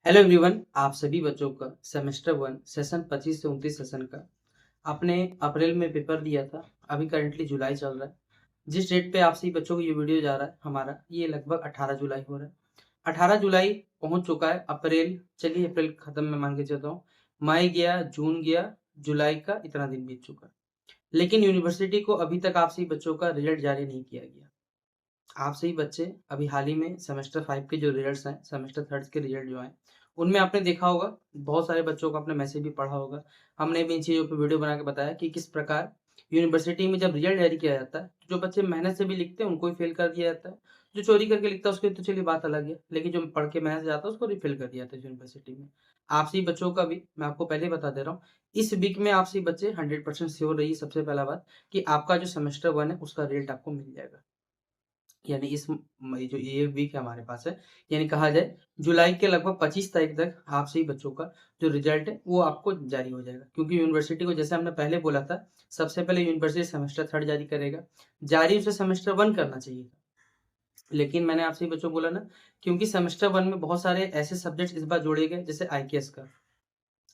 Hello everyone, आप सभी बच्चों का सेमेस्टर 1 सेशन 25 से 29 सेशन का आपने अप्रैल में पेपर दिया था। अभी करंटली जुलाई चल रहा है। जिस डेट पे आप सभी बच्चों को ये वीडियो जा रहा है हमारा, ये लगभग 18 जुलाई हो रहा है। 18 जुलाई पहुंच चुका है। अप्रैल, चलिए अप्रैल खत्म में मान के चलता हूँ। मई गया, जून गया, जुलाई का इतना दिन बीत चुका है। लेकिन यूनिवर्सिटी को अभी तक आप सभी बच्चों का रिजल्ट जारी नहीं किया गया। आप सही बच्चे अभी हाल ही में सेमेस्टर 5 के जो रिजल्ट्स हैं, सेमेस्टर 3 के रिजल्ट जो हैं, उनमें आपने देखा होगा, बहुत सारे बच्चों को आपने मैसेज भी पढ़ा होगा। हमने भी इन चीज़ों पे वीडियो बना के बताया कि किस प्रकार यूनिवर्सिटी में जब रिजल्ट जारी किया जाता है, तो जो बच्चे मेहनत से भी लिखते हैं उनको ही फेल कर दिया जाता है। जो चोरी करके लिखता है उसकी तो चलिए बात अलग है, लेकिन जो पढ़ के मेहनत से जाता है उसको रिफिल कर दिया जाता है यूनिवर्सिटी में। आप सभी बच्चों का भी मैं आपको पहले ही बता दे रहा हूँ, इस वीक में आप सभी बच्चे 100% श्योर रहिए। सबसे पहला बात कि आपका जो सेमेस्टर 1 है उसका रिजल्ट आपको मिल जाएगा। यानी इस जो ये वीक है हमारे पास है, यानी कहा जाए जुलाई के लगभग 25 तारीख तक आप सभी बच्चों का जो रिजल्ट है वो आपको जारी हो जाएगा। क्योंकि यूनिवर्सिटी को जैसे हमने पहले बोला था, सबसे पहले यूनिवर्सिटी सेमेस्टर 3 जारी करेगा। जारी उसे सेमेस्टर 1 करना चाहिए था, लेकिन मैंने आपसे बच्चों को बोला ना, क्योंकि सेमेस्टर 1 में बहुत सारे ऐसे सब्जेक्ट इस बार जोड़े गए, जैसे आईकेएस का।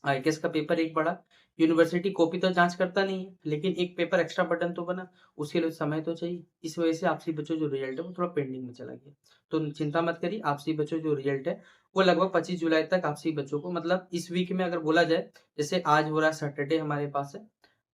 आईटीएस का पेपर एक बड़ा, यूनिवर्सिटी कॉपी तो जांच करता नहीं है, लेकिन एक पेपर एक्स्ट्रा बर्डन तो बना, उसके लिए समय तो चाहिए। इस वजह से आपसी बच्चों जो रिजल्ट है वो थोड़ा पेंडिंग में चला गया। तो चिंता मत करिए, आपसी बच्चों जो रिजल्ट है वो लगभग 25 जुलाई तक आपसी बच्चों को, मतलब इस वीक में अगर बोला जाए, जैसे आज हो रहा है सैटरडे हमारे पास है,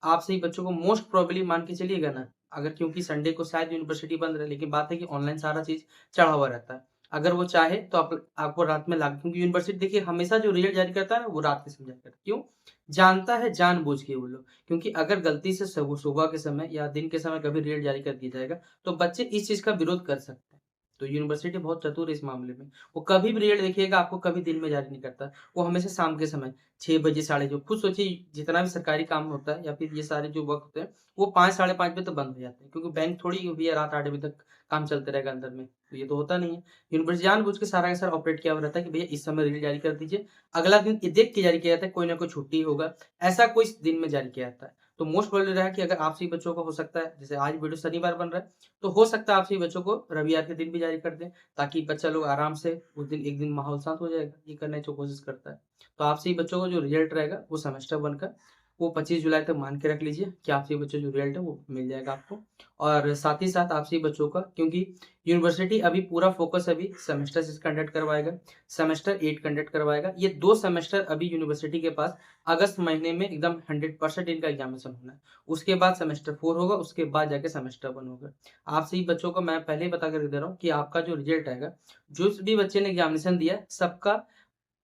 आप सही बच्चों को मोस्ट प्रोबेबली मान के चलिएगा ना, अगर क्योंकि संडे को शायद यूनिवर्सिटी बंद रहे, लेकिन बात है कि ऑनलाइन सारा चीज चढ़ा हुआ रहता है। अगर वो चाहे तो आपको रात में लाग, क्योंकि यूनिवर्सिटी देखिए हमेशा जो रिजल्ट जारी करता है ना वो रात में समझा करता है। क्यों? जानता है जानबूझ के वो लोग, क्योंकि अगर गलती से सुबह के समय या दिन के समय कभी रिजल्ट जारी कर दिया जाएगा तो बच्चे इस चीज का विरोध कर सकते हैं। तो यूनिवर्सिटी बहुत चतुर है इस मामले में। वो कभी भी रिजल्ट देखिएगा आपको कभी दिन में जारी नहीं करता, वो हमेशा शाम के समय 6 बजे, साढ़े जो, खुद सोचिए जितना भी सरकारी काम होता है या फिर ये सारे जो वक्त होते हैं, वो 5 साढ़े 5 बजे तक बंद हो जाते हैं, क्योंकि बैंक थोड़ी भैया रात 8 बजे तक काम चलते रहेगा अंदर में, तो ये तो होता नहीं है। यूनिवर्सिटी जानबूझ के सारा का सारा ऑपरेट किया हुआ रहता है कि भैया इस समय रिजल्ट जारी कर दीजिए। अगला दिन ये देख के जारी किया जाता है, कोई ना कोई छुट्टी होगा, ऐसा कोई दिन में जारी किया जाता है। तो मोस्ट प्रोबेबली रहा कि अगर आप सभी बच्चों को हो सकता है, जैसे आज वीडियो शनिवार बन रहा है, तो हो सकता है आप सभी बच्चों को रविवार के दिन भी जारी कर दें, ताकि बच्चा लोग आराम से उस दिन एक दिन माहौल शांत हो जाएगा, ये करने की कोशिश करता है। तो आप सभी बच्चों को जो रिजल्ट रहेगा वो सेमेस्टर 1 का, वो 25 जुलाई तक मान के रख लीजिए कि आप सभी बच्चों जो रिजल्ट है वो मिल जाएगा आपको। और साथ ही साथ आप सभी बच्चों का, क्योंकि यूनिवर्सिटी अभी पूरा फोकस अभी सेमेस्टर 6 कंडक्ट करवाएगा, सेमेस्टर 8 कंडक्ट करवाएगा। ये 2 सेमेस्टर अभी यूनिवर्सिटी के पास अगस्त महीने में एकदम 100% इनका एग्जामिनेशन होना है। उसके बाद सेमेस्टर 4 होगा, उसके बाद जाके सेमेस्टर 1 होगा। आप सभी बच्चों को मैं पहले ही बता कर दे रहा हूँ कि आपका जो रिजल्ट आएगा, जो भी बच्चे ने एग्जामिनेशन दिया है, सबका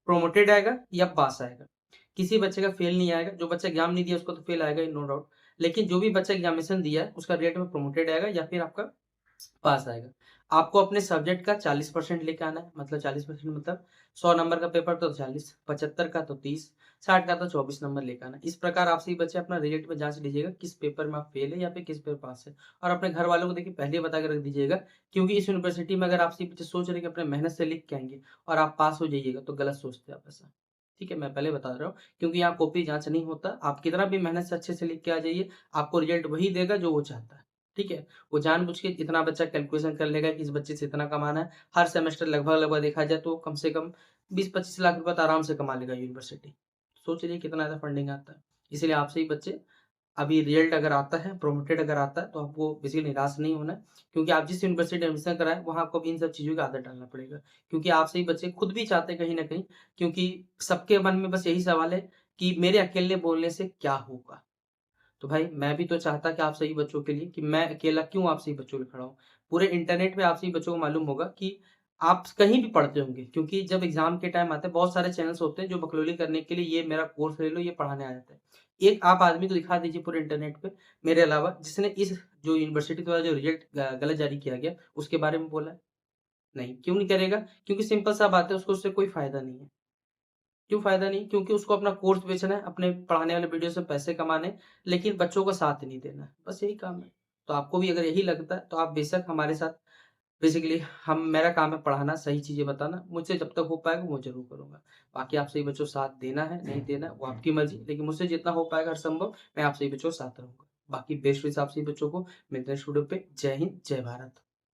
प्रोमोटेड आएगा या पास आएगा। किसी बच्चे का फेल नहीं आएगा। जो बच्चा एग्जाम नहीं दिया उसको तो फेल आएगा ही, नो डाउट। लेकिन जो भी बच्चा एग्जामिनेशन दिया है उसका रिजल्ट में प्रोमोटेड आएगा या फिर आपका पास आएगा। आपको अपने सब्जेक्ट का 40% लेके आना है, मतलब 40% मतलब 100 नंबर का पेपर तो 40, 75 का तो 30, 60 का तो 24 नंबर लेके आना है। इस प्रकार आप सभी बच्चे अपना रिजल्ट में जांच लीजिएगा किस पेपर में आप फेल है या फिर किस पेपर पास है। और अपने घर वालों को देखिए पहले ही बता के रख दीजिएगा, क्योंकि इस यूनिवर्सिटी में अगर आप सभी बच्चे सोच रहे हैं कि अपने मेहनत से लिख के आएंगे और आप पास हो जाइएगा, तो गलत सोचते हैं आप ऐसा। ठीक है, मैं पहले बता रहा हूँ, क्योंकि यहाँ कॉपी जांच नहीं होता। आप कितना भी मेहनत से अच्छे से लिख के आ जाइए, आपको रिजल्ट वही देगा जो वो चाहता है। ठीक है, वो जानबूझ के इतना बच्चा कैलकुलेशन कर लेगा कि इस बच्चे से इतना कमाना है। हर सेमेस्टर लगभग लगभग देखा जाए तो कम से कम 20-25 लाख रुपए तो आराम से कमा लेगा यूनिवर्सिटी। सोच लीजिए कितना ज़्यादा फंडिंग आता है। इसलिए आपसे ही बच्चे, अभी रिजल्ट अगर आता है, प्रोमोटेड अगर आता है, तो आपको बेसिकली निराश नहीं होना है, क्योंकि आप जिस यूनिवर्सिटी में एडमिशन कराएं वहाँ आपको इन सब चीज़ों की आदत डालना पड़ेगा। क्योंकि आपसे ही बच्चे खुद भी चाहते हैं कहीं ना कहीं, क्योंकि सबके मन में बस यही सवाल है कि मेरे अकेले बोलने से क्या होगा। तो भाई मैं भी तो चाहता कि आप सही बच्चों के लिए, कि मैं अकेला क्यों आप सही बच्चों के लिए खड़ा हूँ। पूरे इंटरनेट पे आप सही बच्चों को मालूम होगा कि आप कहीं भी पढ़ते होंगे, क्योंकि जब एग्जाम के टाइम आते हैं बहुत सारे चैनल्स होते हैं जो बकलोली करने के लिए ये मेरा कोर्स ले लो, ये पढ़ाने आ जाते हैं। एक आप आदमी को दिखा दीजिए पूरे इंटरनेट पे मेरे अलावा, जिसने इस जो यूनिवर्सिटी द्वारा जो रिजल्ट गलत जारी किया गया उसके बारे में बोला है। नहीं, क्यों नहीं करेगा? क्योंकि सिंपल सा बात है, उसको उससे कोई फायदा नहीं है। क्यों फ़ायदा नहीं? क्योंकि उसको अपना कोर्स बेचना है, अपने पढ़ाने वाले वीडियो से पैसे कमाने हैं, लेकिन बच्चों का साथ नहीं देना है, बस यही काम है। तो आपको भी अगर यही लगता है, तो आप बेशक हमारे साथ, बेसिकली हम, मेरा काम है पढ़ाना, सही चीज़ें बताना, मुझसे जब तक हो पाएगा वो ज़रूर करूँगा। बाकी आप सभी बच्चों को साथ देना है, नहीं देना है, वो आपकी मर्ज़ी, लेकिन मुझसे जितना हो पाएगा हर संभव मैं आप सभी बच्चों के साथ रहूँगा। बाकी बेस्ट विश आप सभी बच्चों को। मिलते हैं इस वीडियो पे। जय हिंद, जय भारत।